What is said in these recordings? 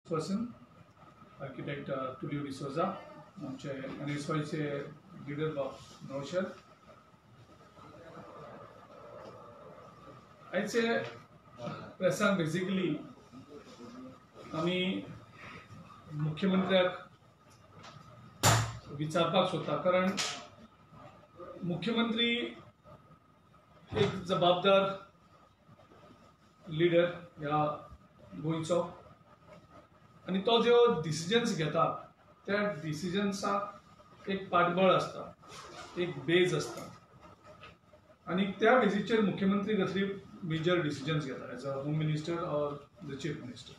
Person architect Tulio D'Souza आमचे NSYचे leader Naushad आयचे प्रेसान basically आमी मुख्यमंत्र्याक विचारपाक सोदता कारण मुख्यमंत्री एक जबाबदार लीडर ह्या गोंयचो आणि तो जो डिसिजन्स घेता त्या डिसिजन्साक एक पाठबळ आसता, एक बेज आसता आणि त्या बेजीचेर मुख्यमंत्री कसली मेजर डिसिजन्स घेता एज अ होम मिनिस्टर और द चीफ मिनिस्टर.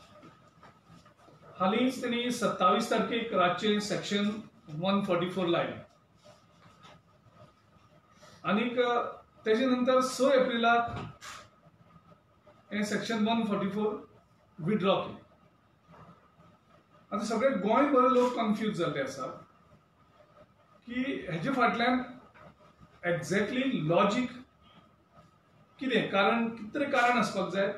हालींच त्यांनी 27 तारखेक रातचे सेक्शन 144 लायले आणि तेजे नंतर 6 एप्रिलाक हे सेक्शन 144 विथड्रॉ केले. आता सगळे गोंयभर लोक कन्फ्यूज जाल्ले आसा की हेजे फाटल्यान एक्झॅक्टली लॉजिक कितें कारण कितें तरी कारण आसपाक जाय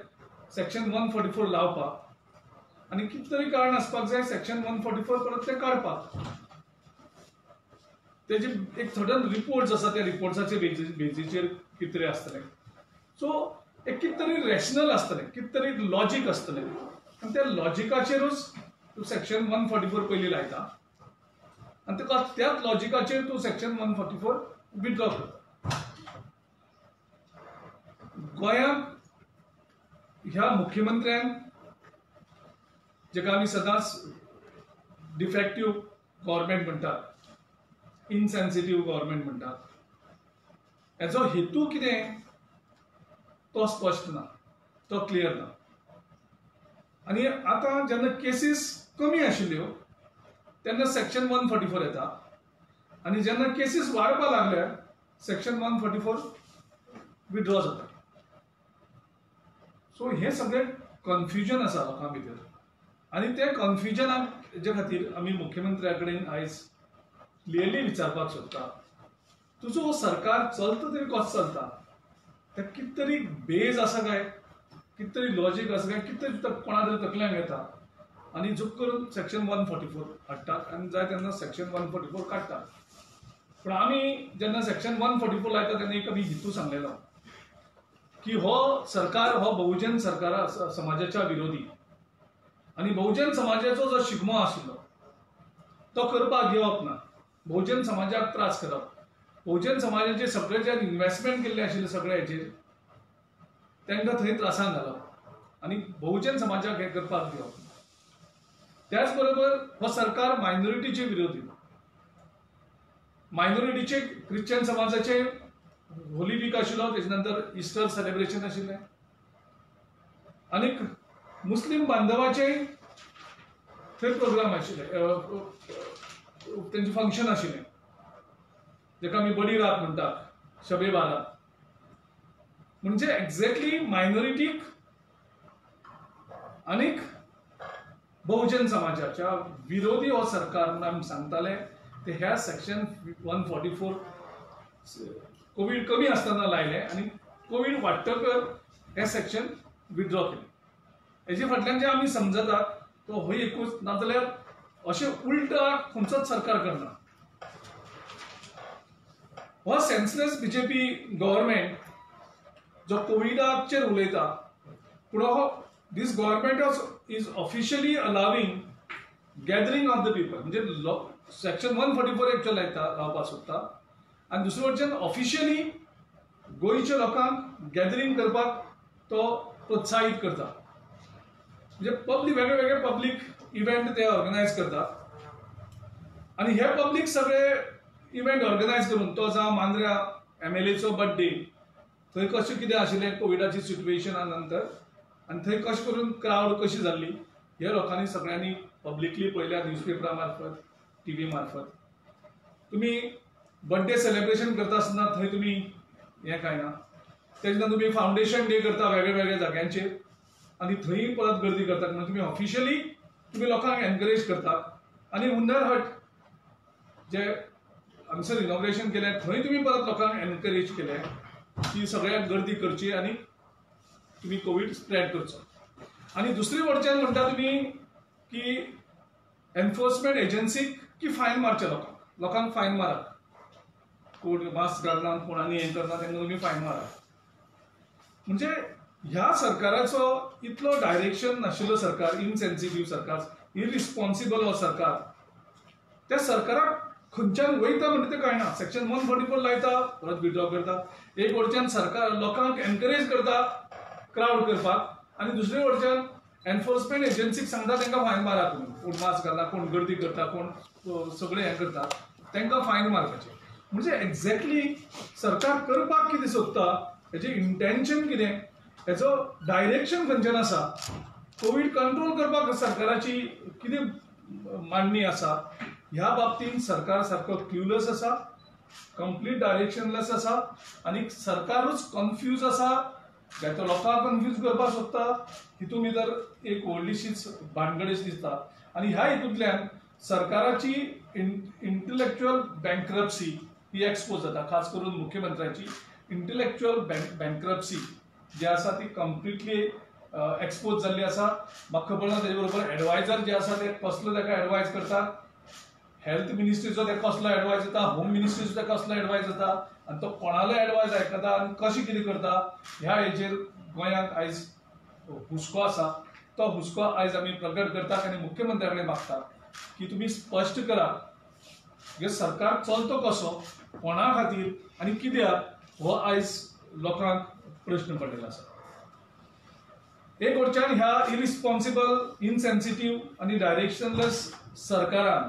सेक्शन 144 लावपाक आणि कितें तरी कारण आसपाक जाय सेक्शन 144 परत ते काडपाक. तेजे एक थोडे रिपोर्ट्स आसा त्या रिपोर्ट्साचे बेजीचेर कितें तरी आसतलें. सो एक कितें तरी रॅशनल आसतलें, कितें तरी लॉजिक आसतलें आनी त्या लॉजिकाचेरूच तू सेक्शन 144 पयली लायता आणि तुका त्याच लॉजिकाचेर तू सेक्शन 144 विथड्रॉ करता. गोंयांत ह्या मुख्यमंत्र्यान जेका आमी सदांच डिफेक्टिव्ह गव्हर्नमेंट म्हणटात, इनसेन्सिटिव्ह गव्हर्नमेंट म्हणटात, हेजो हेतू कितें तो स्पश्ट ना, तो क्लियर ना. आणि आता जेन्ना केसीस कमी आशिल्ल्यो तेन्ना सेक्शन 144 येता आणि जेन्ना केसीस वाडपाक लागल्या सेक्शन 144 विथड्रॉ जाता. सो हे सगळे कन्फ्युजन आसा लोकां भितर आणि ते कन्फ्युजनाचे खातीर आमी मुख्यमंत्र्या कडेन आयज क्लियरली विचारपाक सोदता तुजो सरकार चलता तरी कसो चलता, ते कितें तरी बेज आसा काय, कितें तरी लॉजिक आसा काय, कितें तरी कोणा तरी तकल्यान येता आणि झुक करून सेक्शन 144 हाडटात आणि जाय तेन्ना सेक्शन 144 काडटात. पण आमी जेन्ना सेक्शन 144 लायता तेन्ना एक आमी हेतू सांगलेलो की हो सरकार हो बहुजन सरकार समाजाच्या विरोधी आणि बहुजन समाजाचो जो शिगमो आशिल्लो तो करपाक घेवप ना. बहुजन समाजाक त्रास करप, बहुजन समाजाचे सगळे जे इन्व्हेस्टमेंट केल्ले आशिल्ले सगळे हेचेर तांकां थंय त्रासान घालप आणि बहुजन समाजाक हे करपाक घेवप. त्याच बरोबर हो सरकार मायनॉरिटीचे विरोधी, मायनॉरिटीचे ख्रिश्चन समाजाचे होली वीक आशिल्लो, तेजे नंतर इस्टर सेलिब्रेशन आशिल्लें आणि मुस्लिम बांधवाचे थंय प्रोग्राम आशिल्ले, तेंचे फंक्शन आशिल्लें जेका आमी बडी रात म्हणटात, शबे बारात. म्हणजे एक्झॅक्टली मायनॉरिटीक आनीक बहुजन समाजाच्या विरोधी हो सरकार म्हणून आमी सांगताले. ते ह्या सेक्शन 144 कोविड कमी आसतना लायले आणि कोविड वाडटकर हे सेक्शन विथड्रॉ केले. हेजे फाटल्यान जे आमी समजतात तो हो एकूच, नाजाल्यार अशें उलटा खंयचोच सरकार करना. हो सेन्सलेस बीजेपी गव्हर्नमेंट जो कोविडाचेर उलयता पूण हो this government is officially allowing gathering of the people. म्हणजे सेक्शन 144 एक्चुअल लावपाक सोदता आणि दुसरे वटच्यान ऑफिशियली गोंयच्या लोकांक गॅदरिंग करपाक तो प्रोत्साहीत करता. म्हणजे पब्लीक वेगळे वेगळे पब्लीक इव्हेंट ते ऑर्गनायज करतात आणि हे पब्लीक सगळे इव्हेंट ऑर्गनायज करून तो जावं मांद्र्या MLAचो बर्थडे, थंय कशें कितें आशिल्लें कोविडाची सिच्युएशना नंतर आणि थंय कशें करून क्राउड कशी जाल्ली हे लोकांनी सगळ्यांनी पब्लिकली पळयल्या, न्यूजपेपरा मार्फत, TV मार्फत. तुम्ही बर्थडे सेलिब्रेशन करता आसतना थंय तुम्ही हें काय ना, तेजे नंतर तुम्ही फाउंडेशन डे करता वेगळ्या वेगळ्या जाग्यांचेर आणि थंय परत गर्दी करतात. म्हणजे तुम्ही ऑफिशियली तुम्ही लोकांक एनकरेज करतात आणि हुन्नर हट जे हांगसर इनॉग्रेशन केलें थंय तुम्ही परत लोकांक एनकरेज केलें की सगळ्याक गर्दी करची आणि तुम्ही कोविड स्प्रेड करचो. आणि दुसरी वटच्यान म्हणटा तुम्ही की एनफोर्समेंट एजन्सीक की फायन मारचे लोकांक फायन मारात, कोण मास्क घालना कोणानी हें करना तांकां तुमी फायन मारात. म्हणजे ह्या सरकाराचो इतलो डायरेक्शन नाशिल्लो सरकार, इनसेन्सिटिव्ह सरकार, इरिस्पॉन्सिबल हो सरकार, त्या सरकाराक खंयच्यान वयता म्हणजे ते कळना. सेक्शन 144 लायता, परत विड्रॉ करता. एक वटच्यान सरकार लोकांक एनकरेज करता क्राउड करपाक आनी दुसरे वटच्यान एनफोर्समेंट एजन्सीक सांगता तांकां फायन मारा, तुमी कोण मास्क घालना, कोण गर्दी करता, कोण सगळे हें करता तांकां फायन मारपाचें. म्हणजे एक्झॅक्टली सरकार करपाक कितें सोदता, हेजें इंटेन्शन कितें, हेजो डायरेक्शन खंयच्यान आसा, कोविड कंट्रोल करपाक सरकाराची कितें मांडणी आसा, ह्या बाबतींत सरकार सारको क्ल्यूलेस आसा, कंप्लीट डायरेक्शनलेस आसा आनी सरकारूच कन्फ्यूज आसा. तो लोकांक कन्फ्यूज करपाक सोदता, हितून भितर एक व्हडलीशीच भानगडीच दिसता. आनी ह्या हितूंतल्यान सरकाराची इंटलेक्च्युअल बँक्रप्सी ही एक्सपोज जाता, खास करून मुख्यमंत्र्याची इंटलेक्च्युअल बँक्रप्सी जी आसा ती कंप्लिटली एक्सपोज जाल्ली आसा. म्हाका खबर ना तेजे बरोबर एडवायजर जे आसा ते कसलो ताका एडवायज करता, हेल्थ मिनिस्ट्रीचो ताका कसलो एडवायज जाता, होम मिनिस्ट्रीचो ताका कसलो एडवायज जाता, आनी तो कोणालो एडवायज आयकता आनी कशें कितें करता, ह्या हेजेर गोंयांत आयज हुस्को आसा. तो हुस्को आयज आमी प्रकट करतात आनी मुख्यमंत्र्या कडेन मागतात की तुमी स्पश्ट करात हे सरकार चलतो कसो, कोणा खातीर आनी कित्याक, हो आयज लोकांक प्रश्न पडलेलो आसा. एक वटच्यान ह्या इरिस्पॉन्सिबल, इनसेन्सिटिव्ह आनी डायरेक्शनलेस सरकारान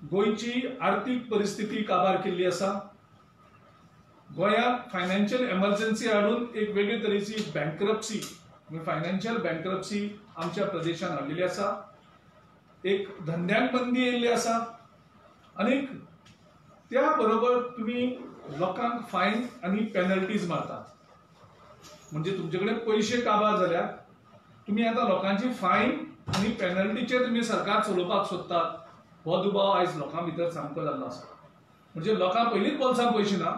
गोंयची आर्थीक परिस्थिती काबार केल्ली आसा. गोंयांत फायनान्शियल एमर्जन्सी हाडून एक वेगळे तरेची बँक्रप्सी, फायनान्शियल बँक्रप्सी आमच्या प्रदेशात हाडलेली आसा. एक धंद्यांक बंदी येयल्ली आसा आनी त्या बरोबर तुमी लोकांक फायन आनी पेनल्टीज मारतात. म्हणजे तुमचे कडेन पयशे काबार जाल्यार तुमी आतां लोकांची फायन आनी पेनल्टीचेर तुमी सरकार चलोवपाक सोदतात. हो दुबाव आयज लोकां भितर सामको जाल्लो आसा. म्हणजे लोकां पयलींच बोल्सांत पयशे ना,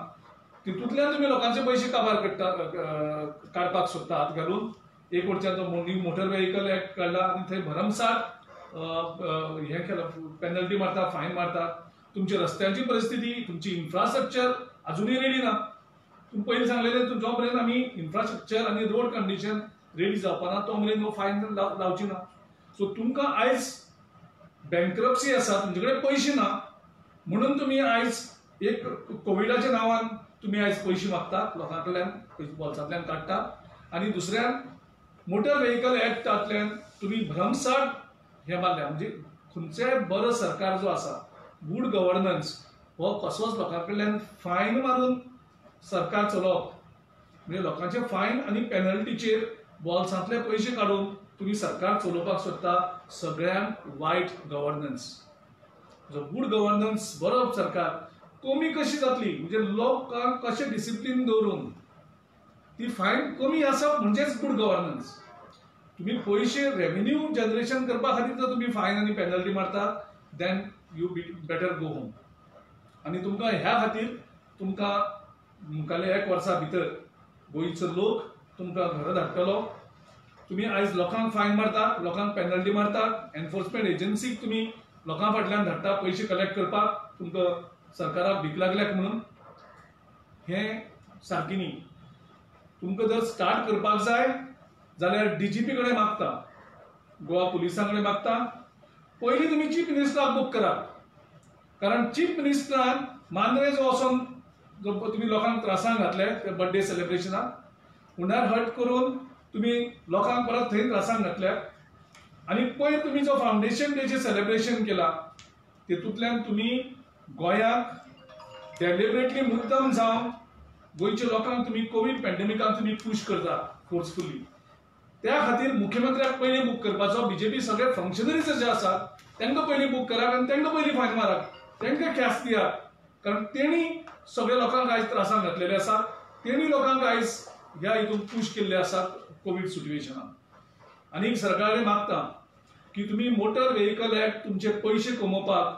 तितूंतल्यान तुमी लोकांचे पयशे काबार काडपाक सोदतात घालून. एक वटच्यान तो मोटर व्हेकल एक्ट काडला आनी थंय भरमसाट हें केलं, पेनल्टी मारता, फायन मारतात. तुमच्या रस्त्यांची परिस्थिती, तुमची इन्फ्रास्ट्रक्चर अजूनही रेडी ना. तुम्ही पयलीं सांगलेलें जो मेरेन आमी इन्फ्रास्ट्रक्चर आनी रोड कंडिशन रेडी जावपाना तो मेरेन फायन लावची ना. सो तुमकां आयज बँक्रप्सी आसा, तुमचे कडेन पयशे ना म्हणून तुमी आयज एक कोविडाच्या नांवान तुमी आयज पयशे मागतात लोकां कडल्यान, बोल्सांतल्यान काडटा. आनी दुसऱ्यान मोटर व्हेकल एक्टांतल्यान तुमी भरमसाट हे मारल्या. म्हणजे खंयचेय बरो सरकार जो आसा, गुड गव्हर्नन्स, हो कसोच लोकां कडल्यान फायन मारून सरकार चलोवप, म्हणजे लोकांचे फायन आनी पेनल्टीचेर बोल्सांतले पयशे काडून तुमी सरकार चलोवपाक सोदता, सगळ्यांत वायट गव्हर्नन्स. जो गुड गव्हर्नन्स, बरो सरकार कमी कशी जातली, म्हणजे लोकांक कशें डिसिप्लीन दवरून ती फायन कमी आसप म्हणजेच गुड गव्हर्नन्स. तुम्ही पयशे रेव्हेन्यू जनरेशन करपा खातीर जर तुमी फायन आनी पेनल्टी मारतात, then you better go home. आनी तुमकां ह्या खातीर तुमकां मुखाल्या 1 वर्सा भितर गोंयचो लोक तुमकां घरा धाडटलो. तुमी आयज लोकांक फायन मारतात, लोकांक पेनल्टी मारतात, एनफोर्समेंट एजन्सीक तुमी लोकां फाटल्यान धाडटा पयशे कलेक्ट करपाक, तुमकां सरकाराक भीक लागल्याक म्हणून. हें सारकें न्ही. तुमकां जर स्टार्ट करपाक जाय जाल्यार डीजीपी कडेन मागता, गोवा पुलिसां कडेन मागता. पयलीं तुमी चीफ मिनिस्टराक बूक करात, कारण चीफ मिनिस्टरान मांद्रेज वचोन जो तुमी लोकांक त्रासांक घातले ते बर्थडे सेलिब्रेशनाक, हुंडार हट करून तुमी लोकांक परत थंय त्रासांक घातल्यात. आनी पयर तुमी जो फावंडेशन डेचें सेलिब्रेशन केला तेतूंतल्यान तुमी गोंयांक डेलिबरेटली मुद्दम जावन गोंयच्या लोकांक तुमी कोविड पॅन्डेमिकाक तुमी पुश करता फोर्सफुली. त्या खातीर मुख्यमंत्र्याक पयलीं बूक करपाचो. बीजेपी सगळे फंक्शनरीज जे आसात तांकां पयलीं बूक करात आनी तांकां पयलीं फायन मारात, तांकां कॅश दियात, कारण तेणी सगळ्या लोकांक आयज त्रासांक घातलेले आसा. तेणी लोकांक आयज ह्या हितून पुश केल्ले आसात कोविड सिट्युएशनान. आनीक सरकाराक मागता की तुमी मोटर व्हेकल एक्ट तुमचे पयशे कमोवपाक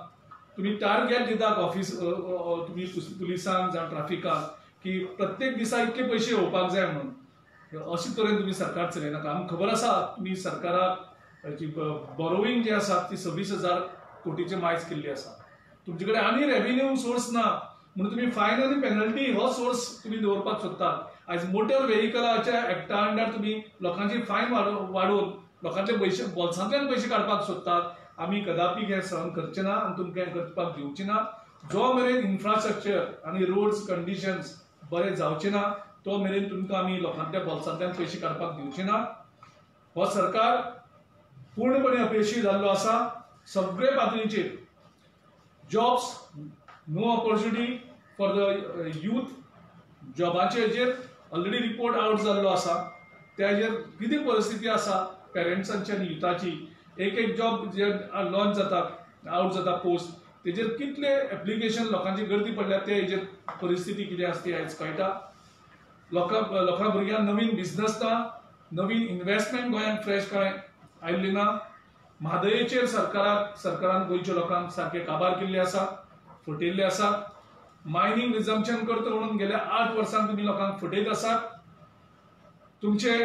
तुमी टार्गेट दितात ऑफिस, तुमी पुलिसांक जावं ट्राफिकाक की प्रत्येक दिसा इतके पयशे येवपाक जाय म्हणून. अशे तरेन तुमी सरकार चलयनाका. आमकां खबर आसा तुमी सरकाराक बॉरोईंग जे आसा ती 26,000 कोटीचे मायज केल्ली आसा. तुमचे कडेन आनी रेव्हेन्यू सोर्स ना म्हणून तुम्ही फायन आनी पेनल्टी हो सोर्स तुम्ही दवरपाक सोदतात. आयज मोटर व्हेहिकलाच्या एक्टा अंडर तुम्ही लोकांची फायन वाडोवन लोकांच्या पयशे बोल्सांतल्यान पयशे काडपाक सोदतात. आमी कदापि हे सहन करचे ना आनी तुमकां हें करपाक दिवचे ना. जो मेरेन इन्फ्रास्ट्रक्चर आनी रोड्स कंडिशन्स बरे जावचे ना तो मेरेन तुमकां आमी लोकांच्या बोल्सांतल्यान पयशे काडपाक दिवचे ना. हो सरकार पूर्णपणे अपयशी जाल्लो आसा सगळे पातळीचेर. Jobs no opportunity for the youth. जॉबाचे हेजेर ऑलरेडी रिपोर्ट आउट जाल्लो आसा. त्याचेर कितें परिस्थिती आसा पेरंट्सांची आनी युथाची. एक जॉब जे लॉन्च जाता आउट जाता पोस्ट तेजेर कितले एप्लिकेशन लोकांची गर्दी पडल्या ते हेजेर परिस्थिती कितें आसा ती आयज कळटा. लोकां भुरग्यांक नवीन बिझनस ना, नवीन इन्व्हेस्टमेंट गोंयांत फ्रेश कांय आयिल्ली ना. म्हादयेचेर सरकारान गोंयच्या लोकांक सारखे काबार केल्ले आसा, फटयल्ले आसा. मायनिंग रिझम्पशन करता म्हणून गेल्या 8 वर्सांक तुम्ही लोकांक फटयत आसात. तुमचे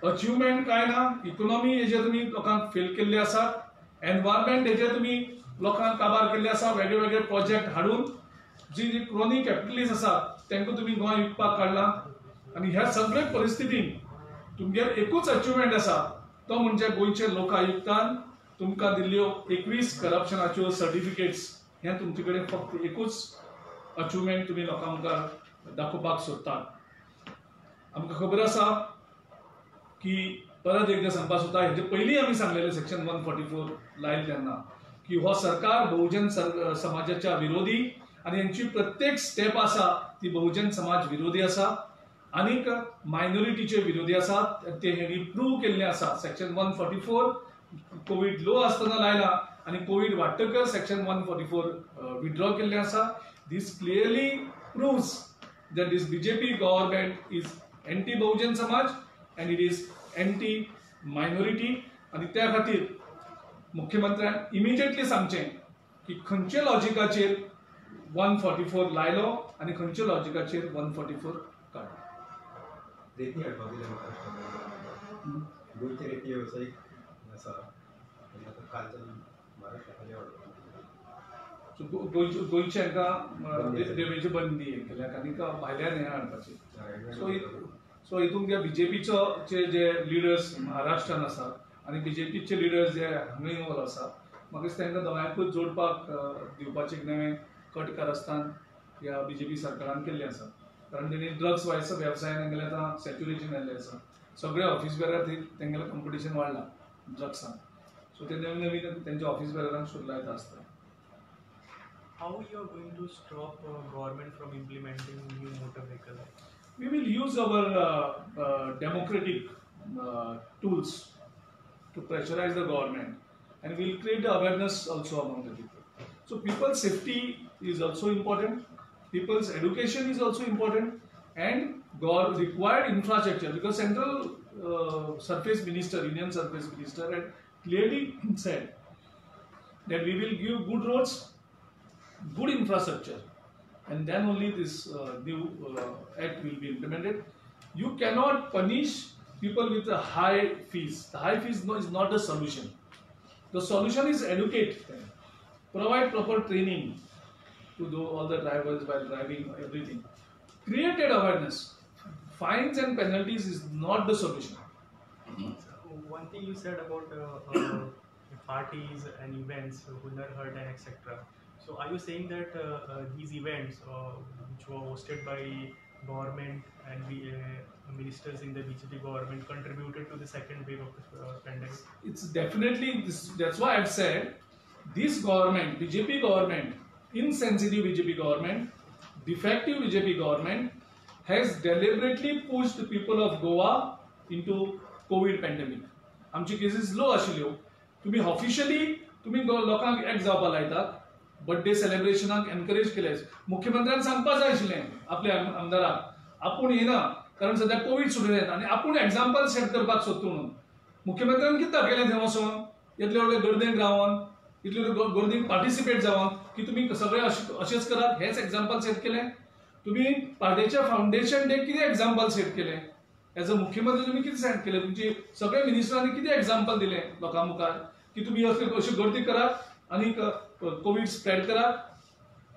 अचिवमेंट काय ना. इकॉनॉमी हेजेर तुम्ही लोकांक फेल केल्ले आसात. एनवायरमेंट हेजेर तुम्ही लोकांक काबार केल्ले आसा. वेगळे वेगळे प्रोजेक्ट हाडून जी क्रोनी कॅपिटलिस्ट आसात तांकां तुम्ही गोंय विकपाक काडला. आनी ह्या सगळे परिस्थितीन तुमगेर एकूच अचिवमेंट आसा तो म्हणजे गोंयचे लोकायुक्तान तुमकां दिल्ल्यो 21 करप्शनाच्यो सर्टिफिकेट्स. हे तुमचे कडेन फक्त एकूच अचिवमेंट तुम्ही लोकांक दाखोवपाक सोदतात. आमकां खबर आसा की परत एकदा सांगपाक सोदता हेजे पयलीं आमी सांगलेले सेक्शन 144 लायले तेन्ना की हो सरकार बहुजन समाजाच्या विरोधी आणि यांची प्रत्येक स्टेप आसा ती बहुजन समाज विरोधी आसा आनीक मायनॉरिटीचे विरोधी आसा. ते हेणी प्रूव्ह केल्ले आसा. सेक्शन 144 कोविड लो आसतना लायला आणि कोविड वाडटकर सेक्शन 144 विथड्रॉ केल्ले आसा. This clearly proves that this BJP government is anti-Bahujan Samaj and it is anti-minority. आणि त्या खातीर मुख्यमंत्र्यान इमिजिएटली सांगचे की खंयच्या लॉजिकाचेर 144 लायलो आणि खंयच्या लॉजिकाचेर 144 काडलो. रेती हाडपाक गेले महाराष्ट्रान गोंयचे रेती वेवसायीक आसा कालच्यान महाराष्ट्राखाली हाडपाक गोंयचे हांकां रेवेची बंदी केल्याक आनी भायल्यान हें हाडपाची. सो हितून त्या बीजेपीचो जे लिडर्स महाराष्ट्रान आसात आनी बीजेपीचे लिडर्स जे हांगा इन्वॉल्व आसात म्हाका दिसता तांकां दोगांयकूच जोडपाक दिवपाचें एक नवें कट कारस्थान ह्या बीजेपी सरकारान केल्लें आसा. कारण तेणी ड्रग्स वेवसायान तांगेलें आतां सॅच्युरेशन जाल्लें आसा. सगळे ऑफिस बेरार तेंगेलें कॉम्पिटिशन वाडलां ड्रग्सान. सो ते नवीन नवीन तेंच्या ऑफिस बेरारांक शोध लायता आसता. How you are going to stop government from implementing new motor vehicle? We will use our democratic tools to pressurize the government and we will create the awareness also among the people. So people's safety is also important, people's education is also important and required infrastructure because central surface minister, Union surface minister had clearly said that we will give good roads, good infrastructure and then only this new act will be implemented. You cannot punish people with a high fees. The high fees is not the solution. The solution is educate them, provide proper training to do all the drivers while driving everything. Created awareness. Fines and penalties is not the solution. One thing you said about parties and events, Hunar Haat and etc. So are you saying that these events which were hosted by government and ministers in the BJP government contributed to the second wave of the pandemic? It's definitely this. That's why I've said this government, BJP government, insensitive BJP government, defective BJP government has deliberately pushed the people of Goa into COVID pandemic. आमची cases low आशिल्ल्यो. तुम्ही officially तुम्ही लोकांक एक जावपाक लायतात. Birthday सेलिब्रेशनाक encourage केले. मुख्यमंत्र्यान सांगपाक जाय आशिल्लें आपल्या आमदाराक आपूण येना कारण सध्या कोविड सुरू जाता आनी आपूण एग्जाम्पल सेट करपाक सोदता म्हणून. मुख्यमंत्र्यान कितें केलें थंय वचोन इतले व्हडले गर्देक रावन इतले गर्देक पार्टिसिपेट जावन की तुमी सगळे अशेंच करात हेच एग्जाम्पल सेट केलें. तुम्ही पार्टेच्या फाउंडेशन डे कितें एग्जाम्पल सेट केलें. एज अ मुख्यमंत्री तुम्ही किती स्टँड केले तुमचे सगळे मिनिस्टरांनी किती एक्झाम्पल दिले लोकां मुखार की तुम्ही अशी गर्दी करात आणि कोविड स्प्रेड करात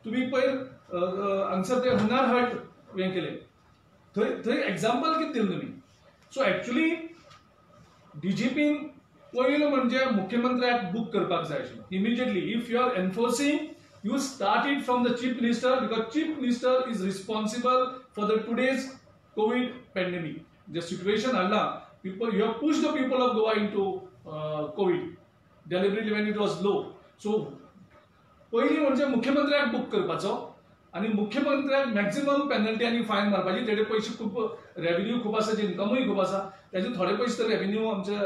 तुम्ही पयर हांगसर ते हुनार हाट हें केले थंय एक्झाम्पल कितें दिलें तुमी सो एक्चुली डीजीपीन पयलो म्हणजे मुख्यमंत्र्याक बूक करपाक जाय आशिल्लो immediately if you are enforcing you start it from the chief minister because chief minister is responsible for the today's COVID pandemic. The situation Allah, people you have pushed the people of Goa into COVID deliberately when it was low. So पहिली म्हणजे मुख्यमंत्र्याक book करपाचो आणि मुख्यमंत्र्याक maximum penalty आणि फायन मारपाची तेडे पयशे खूप revenue खूप आसा इन्कमूय खूप आसा त्याचे थोडे पयशे तर रेव्हेन्यू आमच्या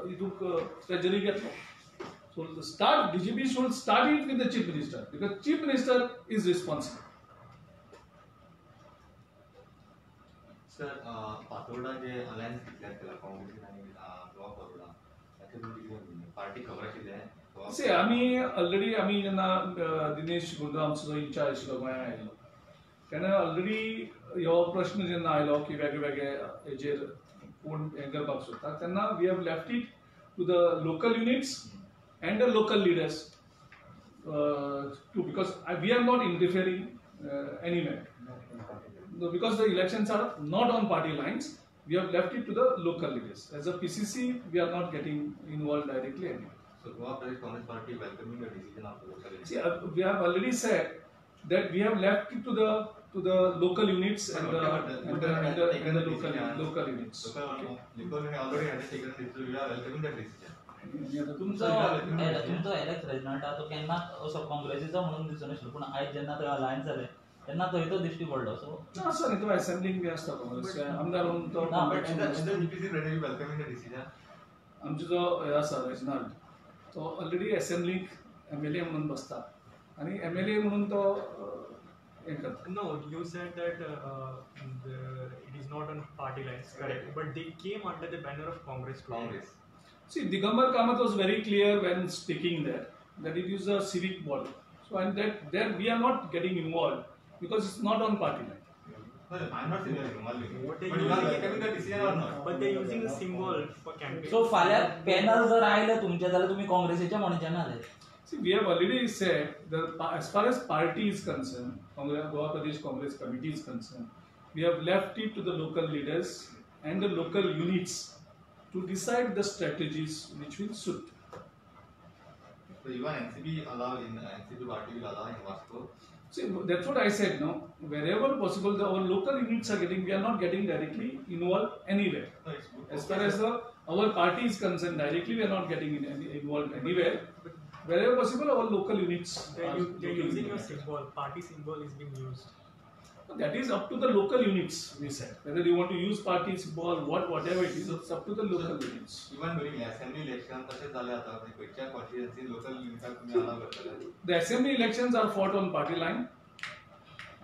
हितूक ट्रेजरी घेतलो. So the start DGP should start it with the chief minister because chief minister is responsible. Sir Fatorda जे अलायन्स घेतल्यात त्याला काँग्रेसीन आणि गोवा फॉरवर्डा तातूंत पार्टी खबर आशिल्लें See, आमी जेन्ना दिनेश गुंडा आमचो जो इंचार्ज आशिल्लो गोंयांत आयिल्लो तेन्ना ऑलरेडी हो प्रश्न जेन्ना आयलो की वेगळे हेजेर कोण हें करपाक सोदता तेन्ना we have left it to the local units and the local leaders too because we are not interfering anywhere because the elections are not on party lines we have left it to the local leaders as a PCC we are not getting involved directly anywhere. So Goa Pradesh Congress Party welcoming the decision of the local leaders. See, we have already said that we have left it to the local units and the local units. Local already has taken decision. We are welcoming that decision. तुमचो Alex रेजिनाल्ट तो केन्ना असो काँग्रेसीचो म्हणून दिसूं नाशिल्लो पूण आयज जेन्ना तो अलायन्स जाले तेन्ना थंय तो दिश्टी पडलो सो असो न्ही तो असेंब्लीक बी आसता काँग्रेसचे आमदार म्हणून तो आमचो जो हे आसा रेजिनाल्ट तो ऑलरेडी असेंब्लीक MLA म्हणून बसता आनी MLA म्हणून तो हें करता. No, you said that it is not on party lines, correct? But they came under the banner of Congress. See, Digambar Kamath was very clear when speaking there that it is a civic body. So, and that there we are not getting involved because it's not on party line. No, I'm not saying that. What they But you are welcoming the decision or not? But they're using a symbol for campaign. So फाल्यां panel जर आयले तुमचे जाल्यार तुमी काँग्रेसीचे म्हणचे ना जाले. See, we have already said that as far as party is concerned, Goa Pradesh Congress Committee is concerned, we have left it to the local leaders and the local units to decide the strategies which will suit. So even NCP party will allow in Vasco. See, that's what I said. No, wherever possible, our local units are getting. We are not getting directly involved anywhere. No, it's good. As far as our party is concerned, directly we are not getting involved anywhere. Wherever possible, our local units. They're using your symbol. Party symbol is being used. That is up to the local units. We said whether you want to use party symbol, whatever it is, it's up to the local units. Even during assembly election, तसेच झाले आता खंयच्या constituency local युनिटाक तुम्ही allow करतले. The assembly elections are fought on party line,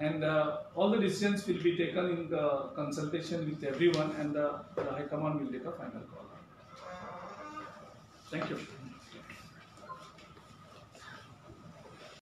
and all the decisions will be taken in the consultation with everyone, and the High Command will take a final call. Thank you.